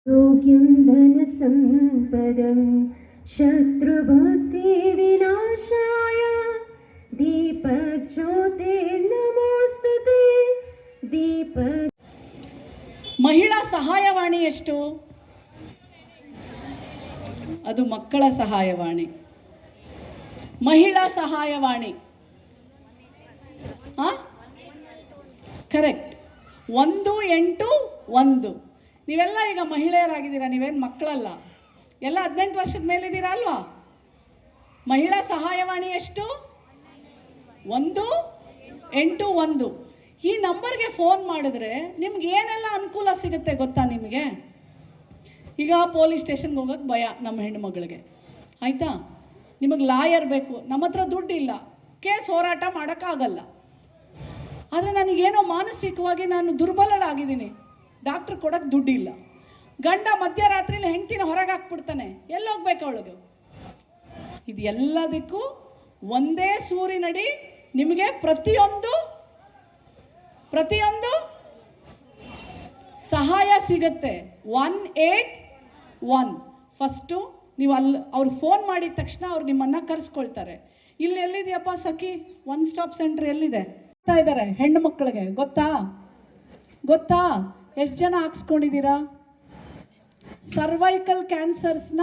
योग्यं धनसम्पदं शत्रुभुक्तिविनाशाय दीपज्योतिर्नमोस्तुते दीप ಮಹಿಳಾ ಸಹಾಯವಾಣಿ ಎಷ್ಟು? ಅದು ಮಕ್ಕಳ ಸಹಾಯವಾಣಿ. ಮಹಿಳಾ ಸಹಾಯವಾಣಿ ಕರೆಕ್ಟ್ 181. ನೀವೆಲ್ಲ ಈಗ ಮಹಿಳೆಯರಾಗಿದ್ದೀರಾ, ನೀವೇನು ಮಕ್ಕಳಲ್ಲ, ಎಲ್ಲ 18 ವರ್ಷದ ಮೇಲಿದ್ದೀರಾ ಅಲ್ವಾ? ಮಹಿಳಾ ಸಹಾಯವಾಣಿ ಎಷ್ಟು? 181. ಈ ನಂಬರ್ಗೆ ಫೋನ್ ಮಾಡಿದ್ರೆ ನಿಮ್ಗೆ ಏನೆಲ್ಲ ಅನುಕೂಲ ಸಿಗುತ್ತೆ ಗೊತ್ತಾ? ನಿಮಗೆ ಈಗ ಪೊಲೀಸ್ ಸ್ಟೇಷನ್ಗೆ ಹೋಗೋಕ್ಕೆ ಭಯ ನಮ್ಮ ಹೆಣ್ಣುಮಗಳಿಗೆ, ಆಯಿತಾ? ನಿಮಗೆ ಲಾಯರ್ ಬೇಕು, ನಮ್ಮ ಹತ್ರ ದುಡ್ಡಿಲ್ಲ, ಕೇಸ್ ಹೋರಾಟ ಮಾಡೋಕ್ಕಾಗಲ್ಲ. ಆದರೆ ನನಗೇನೋ ಮಾನಸಿಕವಾಗಿ ನಾನು ದುರ್ಬಲಳಾಗಿದ್ದೀನಿ, ಡಾಕ್ಟ್ರ್ ಕೊಡೋಕ್ಕೆ ದುಡ್ಡಿಲ್ಲ. ಗಂಡ ಮಧ್ಯರಾತ್ರಿಲಿ ಹೆಂಡ್ತಿನ ಹೊರಗೆ ಹಾಕ್ಬಿಡ್ತಾನೆ, ಎಲ್ಲೋಗ್ಬೇಕು ಅವಳಿಗೆ? ಇದು ಎಲ್ಲದಕ್ಕೂ ಒಂದೇ ಸೂರಿನಡಿ ನಿಮಗೆ ಪ್ರತಿಯೊಂದು ಸಹಾಯ ಸಿಗುತ್ತೆ. 181. ಫಸ್ಟು ನೀವು ಅವ್ರು ಫೋನ್ ಮಾಡಿದ ತಕ್ಷಣ ಅವ್ರು ನಿಮ್ಮನ್ನು ಕರೆಸ್ಕೊಳ್ತಾರೆ. ಇಲ್ಲಿ ಎಲ್ಲಿದೆಯಪ್ಪ ಸಖಿ ಒನ್ ಸ್ಟಾಪ್ ಸೆಂಟರ್ ಎಲ್ಲಿದೆ ಇದ್ದಾರೆ ಹೆಣ್ಣು ಮಕ್ಕಳಿಗೆ ಗೊತ್ತಾ? ಎಷ್ಟು ಜನ ಹಾಕ್ಸ್ಕೊಂಡಿದ್ದೀರಾ? ಸರ್ವೈಕಲ್ ಕ್ಯಾನ್ಸರ್ಸ್ನ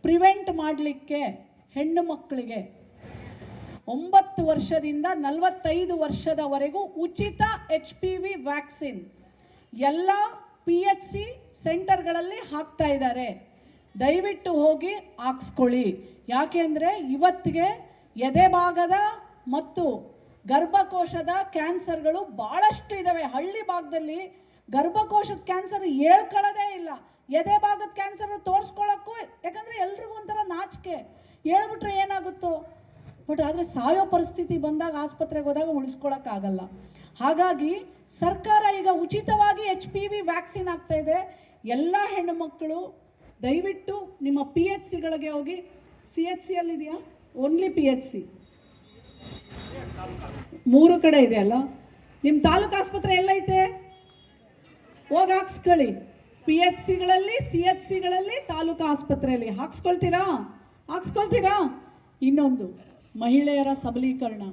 ಪ್ರಿವೆಂಟ್ ಮಾಡಲಿಕ್ಕೆ ಹೆಣ್ಣು ಮಕ್ಕಳಿಗೆ 9 ವರ್ಷದಿಂದ 45 ವರ್ಷದವರೆಗೂ ಉಚಿತ HPV ವ್ಯಾಕ್ಸಿನ್ ಎಲ್ಲ PHC ಸೆಂಟರ್ಗಳಲ್ಲಿ ಹಾಕ್ತಾ ಇದ್ದಾರೆ. ದಯವಿಟ್ಟು ಹೋಗಿ ಹಾಕ್ಸ್ಕೊಳ್ಳಿ. ಯಾಕೆ ಅಂದರೆ ಇವತ್ತಿಗೆ ಎದೆ ಭಾಗದ ಮತ್ತು ಗರ್ಭಕೋಶದ ಕ್ಯಾನ್ಸರ್ಗಳು ಭಾಳಷ್ಟು ಇದ್ದಾವೆ. ಹಳ್ಳಿ ಭಾಗದಲ್ಲಿ ಗರ್ಭಕೋಶದ ಕ್ಯಾನ್ಸರ್ ಹೇಳ್ಕೊಳ್ಳೋದೇ ಇಲ್ಲ. ಎದೆ ಭಾಗದ ಕ್ಯಾನ್ಸರ್ ತೋರಿಸ್ಕೊಳ್ಳೋಕ್ಕೂ, ಯಾಕಂದರೆ ಎಲ್ರಿಗೂ ಒಂಥರ ನಾಚಿಕೆ, ಹೇಳ್ಬಿಟ್ರೆ ಏನಾಗುತ್ತೋ. ಬಟ್ ಆದರೆ ಸಾಯೋ ಪರಿಸ್ಥಿತಿ ಬಂದಾಗ ಆಸ್ಪತ್ರೆಗೆ ಹೋದಾಗ ಉಳಿಸ್ಕೊಳ್ಳೋಕ್ಕಾಗಲ್ಲ. ಹಾಗಾಗಿ ಸರ್ಕಾರ ಈಗ ಉಚಿತವಾಗಿ HPV ವ್ಯಾಕ್ಸಿನ್ ಆಗ್ತಾ ಇದೆ. ಎಲ್ಲ ಹೆಣ್ಣು ಮಕ್ಕಳು ದಯವಿಟ್ಟು ನಿಮ್ಮ PHCಗಳಿಗೆ ಹೋಗಿ. CHC ಅಲ್ಲಿದೆಯಾ? ಓನ್ಲಿ PHC 3 ಕಡೆ ಇದೆ ಅಲ್ಲ? ನಿಮ್ಮ ತಾಲೂಕು ಆಸ್ಪತ್ರೆ ಎಲ್ಲೈತೆ? ಹೋಗಿ ಹಾಕ್ಸ್ಕೊಳ್ಳಿ. PHCಗಳಲ್ಲಿ, CHCಗಳಲ್ಲಿ, ತಾಲೂಕು ಆಸ್ಪತ್ರೆಯಲ್ಲಿ ಹಾಕ್ಸ್ಕೊಳ್ತೀರಾ? ಇನ್ನೊಂದು, ಮಹಿಳೆಯರ ಸಬಲೀಕರಣ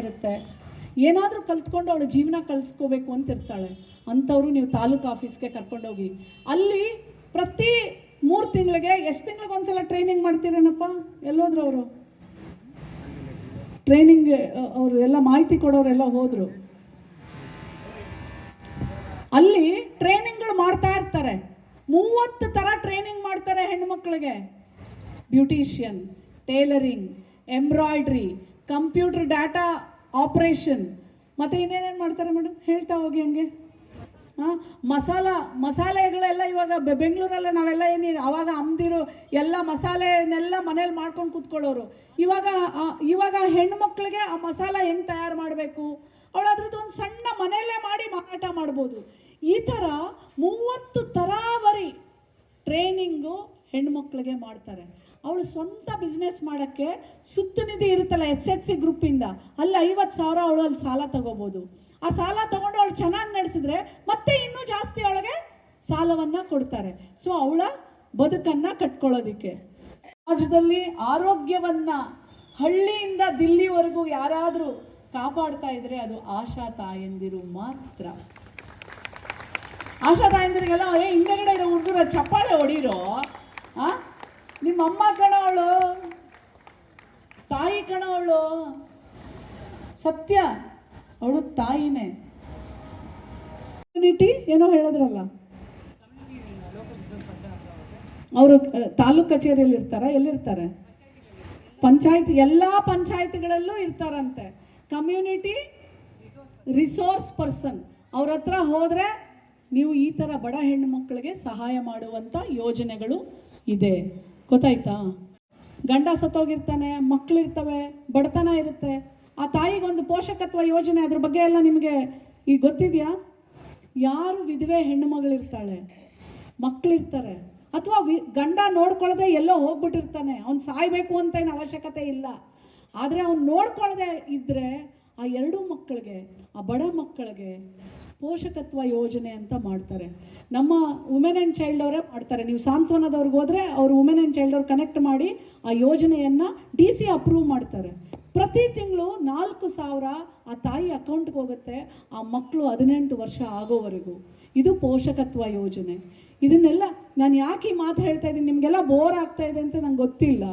ಇರುತ್ತೆ. ಏನಾದರೂ ಕಲ್ತ್ಕೊಂಡು ಅವಳು ಜೀವನ ಕಳಿಸ್ಕೋಬೇಕು ಅಂತ ಇರ್ತಾಳೆ, ಅಂಥವ್ರು ನೀವು ತಾಲೂಕು ಆಫೀಸ್ಗೆ ಕರ್ಕೊಂಡೋಗಿ. ಅಲ್ಲಿ ಪ್ರತಿ 3 ತಿಂಗಳಿಗೆ, ಎಷ್ಟು ತಿಂಗಳಿಗೆ ಒಂದ್ಸಲ ಟ್ರೈನಿಂಗ್ ಮಾಡ್ತೀರೇನಪ್ಪ? ಎಲ್ಲೋದ್ರು ಅವರು? ಟ್ರೈನಿಂಗ್ ಅವರು ಎಲ್ಲ ಮಾಹಿತಿ ಕೊಡೋರೆಲ್ಲ ಹೋದರು. ಅಲ್ಲಿ ಟ್ರೈನಿಂಗ್ಗಳು ಮಾಡ್ತಾ ಇರ್ತಾರೆ. 30 ಥರ ಟ್ರೈನಿಂಗ್ ಮಾಡ್ತಾರೆ ಹೆಣ್ಣುಮಕ್ಕಳಿಗೆ. Beautician, tailoring, embroidery, computer data operation, ಮತ್ತು ಇನ್ನೇನೇನು ಮಾಡ್ತಾರೆ ಮೇಡಮ್? ಹೇಳ್ತಾ ಹೋಗಿ ಹಂಗೆ. ಮಸಾಲೆಗಳೆಲ್ಲ ಇವಾಗ ಬೆಂಗಳೂರಲ್ಲ ನಾವೆಲ್ಲ ಅವಾಗ ಅಮ್ದಿರು ಎಲ್ಲ ಮಸಾಲೆನೆಲ್ಲ ಮನೇಲಿ ಮಾಡ್ಕೊಂಡು ಕೂತ್ಕೊಳ್ಳೋರು. ಇವಾಗ ಹೆಣ್ಣು ಮಕ್ಕಳಿಗೆ ಆ ಮಸಾಲ ಹೆಂಗೆ ತಯಾರು ಮಾಡಬೇಕು, ಅವಳು ಅದ್ರದ್ದು ಒಂದು ಸಣ್ಣ ಮನೆಯಲ್ಲೇ ಮಾಡಿ ಮಾರಾಟ ಮಾಡ್ಬೋದು. ಈ ಥರ 30 ತರಾವರಿ ಟ್ರೈನಿಂಗು ಹೆಣ್ಮಕ್ಳಿಗೆ ಮಾಡ್ತಾರೆ. ಅವಳು ಸ್ವಂತ ಬಿಸ್ನೆಸ್ ಮಾಡೋಕ್ಕೆ ಸುತ್ತು ನಿಧಿ ಇರುತ್ತಲ್ಲ SHC ಗ್ರೂಪಿಂದ, ಅಲ್ಲಿ 50,000 ಅವಳು ಅಲ್ಲಿ ಸಾಲ ತಗೋಬೋದು. ಆ ಸಾಲ ತಗೊಂಡು ಅವಳು ಚೆನ್ನಾಗಿ ನಡೆಸಿದ್ರೆ ಮತ್ತೆ ಇನ್ನೂ ಜಾಸ್ತಿ ಅವಳಿಗೆ ಸಾಲವನ್ನು ಕೊಡ್ತಾರೆ. ಸೊ ಅವಳ ಬದುಕನ್ನು ಕಟ್ಕೊಳ್ಳೋದಕ್ಕೆ ರಾಜ್ಯದಲ್ಲಿ ಆರೋಗ್ಯವನ್ನು ಹಳ್ಳಿಯಿಂದ ದಿಲ್ಲಿವರೆಗೂ ಯಾರಾದರೂ ಕಾಪಾಡ್ತಾ ಇದ್ರೆ ಅದು ಆಶಾ ತಾಯಂದಿರು ಮಾತ್ರ. ಆಶಾ ತಾಯಂದಿರಿಗೆಲ್ಲ ಹಿಂದೆಗಡೆ ಇರೋ ಹುಡುಗರ ಚಪ್ಪಾಳೆ ಹೊಡೀರೋ. ನಿಮ್ಮಮ್ಮ ಕಣವಳು, ತಾಯಿ ಕಣವಳು, ಸತ್ಯ ಅವಳು ತಾಯಿನೇ. ಕಮ್ಯುನಿಟಿ ಏನೋ ಹೇಳಿದ್ರಲ್ಲ, ಅವರು ತಾಲೂಕು ಕಚೇರಿಯಲ್ಲಿ ಇರ್ತಾರೆ. ಎಲ್ಲಿರ್ತಾರೆ? ಪಂಚಾಯತ್, ಎಲ್ಲ ಪಂಚಾಯತ್ಗಳಲ್ಲೂ ಇರ್ತಾರಂತೆ. ಕಮ್ಯುನಿಟಿ ರಿಸೋರ್ಸ್ ಪರ್ಸನ್, ಅವ್ರ ಹತ್ರ ಹೋದರೆ ನೀವು ಈ ಥರ ಬಡ ಹೆಣ್ಣು ಮಕ್ಕಳಿಗೆ ಸಹಾಯ ಮಾಡುವಂಥ ಯೋಜನೆಗಳು ಇದೆ. ಗೊತ್ತಾಯ್ತಾ? ಗಂಡ ಸತ್ತೋಗಿರ್ತಾನೆ, ಮಕ್ಕಳಿರ್ತವೆ, ಬಡತನ ಇರುತ್ತೆ, ಆ ತಾಯಿಗೊಂದು ಪೋಷಕತ್ವ ಯೋಜನೆ, ಅದ್ರ ಬಗ್ಗೆ ಎಲ್ಲ ನಿಮಗೆ ಈಗ ಗೊತ್ತಿದೆಯಾ? ಯಾರು ವಿಧವೆ ಹೆಣ್ಣು ಮಗಳಿರ್ತಾಳೆ, ಮಕ್ಕಳಿರ್ತಾರೆ, ಅಥವಾ ಗಂಡ ನೋಡ್ಕೊಳ್ಳದೆ ಎಲ್ಲೋ ಹೋಗ್ಬಿಟ್ಟಿರ್ತಾನೆ, ಅವ್ನು ಸಾಯ್ಬೇಕು ಅಂತ ಏನು ಅವಶ್ಯಕತೆ ಇಲ್ಲ, ಆದರೆ ಅವ್ನು ನೋಡ್ಕೊಳ್ಳದೆ ಇದ್ದರೆ ಆ 2 ಮಕ್ಕಳಿಗೆ, ಆ ಬಡ ಮಕ್ಕಳಿಗೆ ಪೋಷಕತ್ವ ಯೋಜನೆ ಅಂತ ಮಾಡ್ತಾರೆ. ನಮ್ಮ ವುಮೆನ್ ಆ್ಯಂಡ್ ಚೈಲ್ಡ್ ಅವರೇ ಮಾಡ್ತಾರೆ. ನೀವು ಸಾಂತ್ವನದವ್ರಿಗೆ ಹೋದರೆ ಅವರು ವುಮೆನ್ ಆ್ಯಂಡ್ ಚೈಲ್ಡ್ ಅವ್ರು ಕನೆಕ್ಟ್ ಮಾಡಿ ಆ ಯೋಜನೆಯನ್ನು DC ಅಪ್ರೂವ್ ಮಾಡ್ತಾರೆ. ಪ್ರತಿ ತಿಂಗಳು 4,000 ಆ ತಾಯಿ ಅಕೌಂಟ್ಗೆ ಹೋಗುತ್ತೆ, ಆ ಮಕ್ಕಳು 18 ವರ್ಷ ಆಗೋವರೆಗೂ. ಇದು ಪೋಷಕತ್ವ ಯೋಜನೆ. ಇದನ್ನೆಲ್ಲ ನಾನು ಯಾಕೆ ಈ ಮಾತು ಹೇಳ್ತಾ ಇದ್ದೀನಿ, ನಿಮಗೆಲ್ಲ ಬೋರ್ ಆಗ್ತಾ ಇದೆ ಅಂತ ನಂಗೆ ಗೊತ್ತಿಲ್ಲ.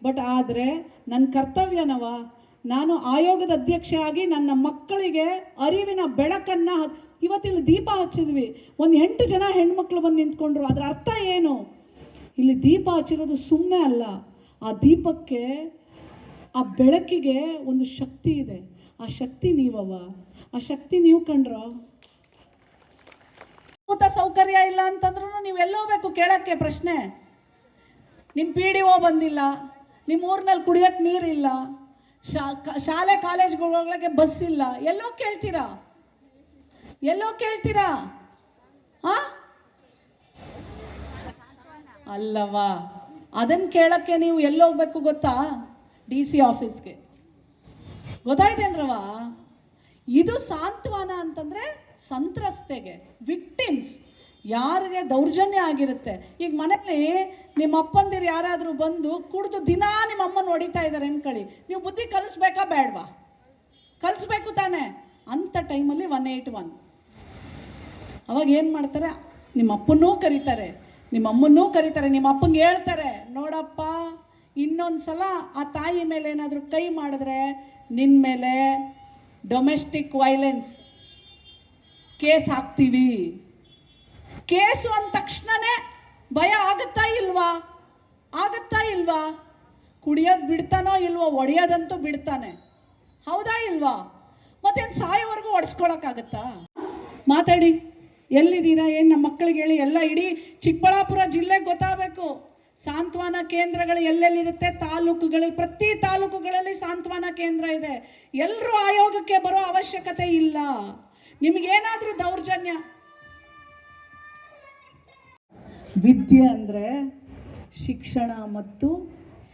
ಬಟ್ ಆದರೆ ನನ್ನ ಕರ್ತವ್ಯನವ, ನಾನು ಆಯೋಗದ ಅಧ್ಯಕ್ಷೆ ಆಗಿ ನನ್ನ ಮಕ್ಕಳಿಗೆ ಅರಿವಿನ ಬೆಳಕನ್ನು ಇವತ್ತಿಲ್ಲಿ ದೀಪ ಹಚ್ಚಿದ್ವಿ. ಒಂದು 8 ಜನ ಹೆಣ್ಮಕ್ಳು ಬಂದು ನಿಂತ್ಕೊಂಡ್ರು. ಅದರ ಅರ್ಥ ಏನು? ಇಲ್ಲಿ ದೀಪ ಹಚ್ಚಿರೋದು ಸುಮ್ಮನೆ ಅಲ್ಲ, ಆ ದೀಪಕ್ಕೆ, ಆ ಬೆಳಕಿಗೆ ಒಂದು ಶಕ್ತಿ ಇದೆ. ಆ ಶಕ್ತಿ ನೀವವ, ಆ ಶಕ್ತಿ ನೀವು ಕಂಡ್ರೋ. ಮೂಲಭೂತ ಸೌಕರ್ಯ ಇಲ್ಲ ಅಂತಂದ್ರೂ ನೀವು ಎಲ್ಲೋಗ್ಬೇಕು ಕೇಳೋಕ್ಕೆ ಪ್ರಶ್ನೆ. ನಿಮ್ಮ PDO ಬಂದಿಲ್ಲ, ನಿಮ್ಮ ಊರಿನಲ್ಲಿ ಕುಡಿಯೋಕ್ಕೆ ನೀರಿಲ್ಲ, ಶಾಲೆ ಕಾಲೇಜ್ಗಳಿಗೆ ಬಸ್ ಇಲ್ಲ, ಎಲ್ಲೋ ಕೇಳ್ತೀರಾ? ಎಲ್ಲೋ ಕೇಳ್ತೀರಾ? ಅಲ್ಲವಾ? ಅದನ್ನು ಕೇಳೋಕ್ಕೆ ನೀವು ಎಲ್ಲೋಗ್ಬೇಕು ಗೊತ್ತಾ? DC ಆಫೀಸ್ಗೆ. ಗೊತ್ತಾಯ್ತೇನ್ರವ? ಇದು ಸಾಂತ್ವನ ಅಂತಂದರೆ ಸಂತ್ರಸ್ತೆಗೆ, ವಿಕ್ಟಿಮ್ಸ್, ಯಾರಿಗೆ ದೌರ್ಜನ್ಯ ಆಗಿರುತ್ತೆ. ಈಗ ಮನೇಲಿ ನಿಮ್ಮ ಅಪ್ಪಂದಿರು ಯಾರಾದರೂ ಬಂದು ಕುಡಿದು ದಿನಾ ನಿಮ್ಮ ಅಮ್ಮನ ಹೊಡಿತಾ ಇದ್ದಾರೆ ಅನ್ಕೊಳ್ಳಿ, ನೀವು ಬುದ್ಧಿ ಕಲಿಸ್ಬೇಕಾ ಬೇಡವಾ? ಕಲಿಸ್ಬೇಕು ತಾನೇ. ಅಂಥ ಟೈಮಲ್ಲಿ 181 ಅವಾಗ ಏನು ಮಾಡ್ತಾರೆ? ನಿಮ್ಮ ಅಪ್ಪನ್ನೂ ಕರೀತಾರೆ, ನಿಮ್ಮ ಅಮ್ಮನ್ನೂ ಕರೀತಾರೆ, ನಿಮ್ಮ ಅಪ್ಪಂಗೆ ಹೇಳ್ತಾರೆ, ನೋಡಪ್ಪ ಇನ್ನೊಂದು ಸಲ ಆ ತಾಯಿ ಮೇಲೆ ಏನಾದರೂ ಕೈ ಮಾಡಿದ್ರೆ ನಿನ್ನ ಮೇಲೆ ಡೊಮೆಸ್ಟಿಕ್ ವೈಲೆನ್ಸ್ ಕೇಸ್ ಹಾಕ್ತೀವಿ. ಕೇಸು ಅಂದ ತಕ್ಷಣನೇ ಭಯ ಆಗುತ್ತಾ ಇಲ್ವಾ? ಆಗುತ್ತಾ ಇಲ್ವಾ? ಕುಡಿಯೋದು ಬಿಡ್ತಾನೋ ಇಲ್ವೋ? ಒಡೆಯೋದಂತೂ ಬಿಡ್ತಾನೆ, ಹೌದಾ ಇಲ್ವಾ? ಮತ್ತೇನು ಸಾಯೋವರೆಗೂ ಒಡಿಸ್ಕೊಳಕ್ಕಾಗತ್ತಾ? ಮಾತಾಡಿ, ಎಲ್ಲಿದ್ದೀರಾ? ಏನು ನಮ್ಮ ಮಕ್ಕಳಿಗೆ ಹೇಳಿ. ಎಲ್ಲ ಇಡೀ ಚಿಕ್ಕಬಳ್ಳಾಪುರ ಜಿಲ್ಲೆಗೆ ಗೊತ್ತಾಗಬೇಕು ಸಾಂತ್ವನ ಕೇಂದ್ರಗಳು ಎಲ್ಲೆಲ್ಲಿರುತ್ತೆ. ತಾಲೂಕುಗಳಲ್ಲಿ, ಪ್ರತಿ ತಾಲೂಕುಗಳಲ್ಲಿ ಸಾಂತ್ವನ ಕೇಂದ್ರ ಇದೆ. ಎಲ್ಲರೂ ಆಯೋಗಕ್ಕೆ ಬರೋ ಅವಶ್ಯಕತೆ ಇಲ್ಲ. ನಿಮಗೇನಾದರೂ ದೌರ್ಜನ್ಯ, ವಿದ್ಯೆ ಅಂದರೆ ಶಿಕ್ಷಣ ಮತ್ತು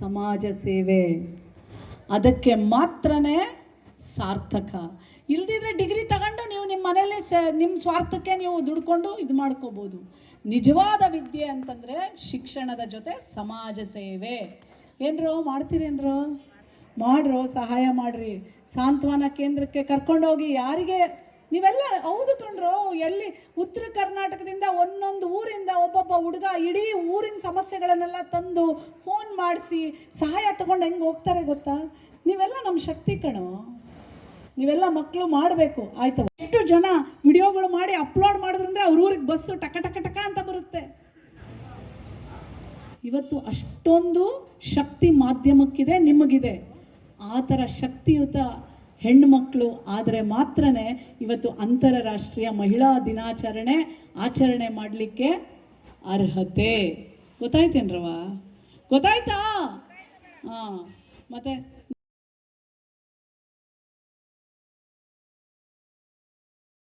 ಸಮಾಜ ಸೇವೆ, ಅದಕ್ಕೆ ಮಾತ್ರನೇ ಸಾರ್ಥಕ. ಇಲ್ದಿದ್ರೆ ಡಿಗ್ರಿ ತಗೊಂಡು ನೀವು ನಿಮ್ಮ ಮನೇಲಿ ನಿಮ್ಮ ಸ್ವಾರ್ಥಕ್ಕೆ ನೀವು ದುಡ್ಕೊಂಡು ಇದು ಮಾಡ್ಕೋಬೋದು. ನಿಜವಾದ ವಿದ್ಯೆ ಅಂತಂದರೆ ಶಿಕ್ಷಣದ ಜೊತೆ ಸಮಾಜ ಸೇವೆ. ಏನ್ರೋ ಮಾಡ್ತೀರೇನ್ರೋ? ಮಾಡ್ರೋ, ಸಹಾಯ ಮಾಡಿರಿ. ಸಾಂತ್ವನ ಕೇಂದ್ರಕ್ಕೆ ಕರ್ಕೊಂಡೋಗಿ ಯಾರಿಗೆ ನೀವೆಲ್ಲ, ಹೌದು ಕಣ್ರೋ, ಎಲ್ಲಿ ಉತ್ತರ ಕರ್ನಾಟಕದಿಂದ ಒಂದೊಂದು ಊರಿಂದ ಒಬ್ಬೊಬ್ಬ ಹುಡುಗ ಇಡೀ ಊರಿನ ಸಮಸ್ಯೆಗಳನ್ನೆಲ್ಲ ತಂದು ಫೋನ್ ಮಾಡಿಸಿ ಸಹಾಯ ತಗೊಂಡು ಹೆಂಗೆ ಹೋಗ್ತಾರೆ ಗೊತ್ತಾ? ನೀವೆಲ್ಲ ನಮ್ಮ ಶಕ್ತಿ ಕಣೋ. ನೀವೆಲ್ಲ ಮಕ್ಕಳು ಮಾಡಬೇಕು, ಆಯ್ತು. ಎಷ್ಟು ಜನ ವಿಡಿಯೋಗಳು ಮಾಡಿ ಅಪ್ಲೋಡ್ ಮಾಡಿದ್ರಂದ್ರೆ ಅವ್ರ ಊರಿಗೆ ಬಸ್ಸು ಟಕ ಟಕ ಟಕ ಅಂತ ಬರುತ್ತೆ. ಇವತ್ತು ಅಷ್ಟೊಂದು ಶಕ್ತಿ ಮಾಧ್ಯಮಕ್ಕಿದೆ, ನಿಮಗಿದೆ. ಆ ಥರ ಶಕ್ತಿಯುತ ಹೆಣ್ಣು ಮಕ್ಕಳು ಆದರೆ ಮಾತ್ರನೇ ಇವತ್ತು ಅಂತಾರಾಷ್ಟ್ರೀಯ ಮಹಿಳಾ ದಿನಾಚರಣೆ ಆಚರಣೆ ಮಾಡಲಿಕ್ಕೆ ಅರ್ಹತೆ. ಗೊತ್ತಾಯ್ತೇನ್ರವ? ಗೊತ್ತಾಯ್ತಾ? ಹಾಂ, ಮತ್ತೆ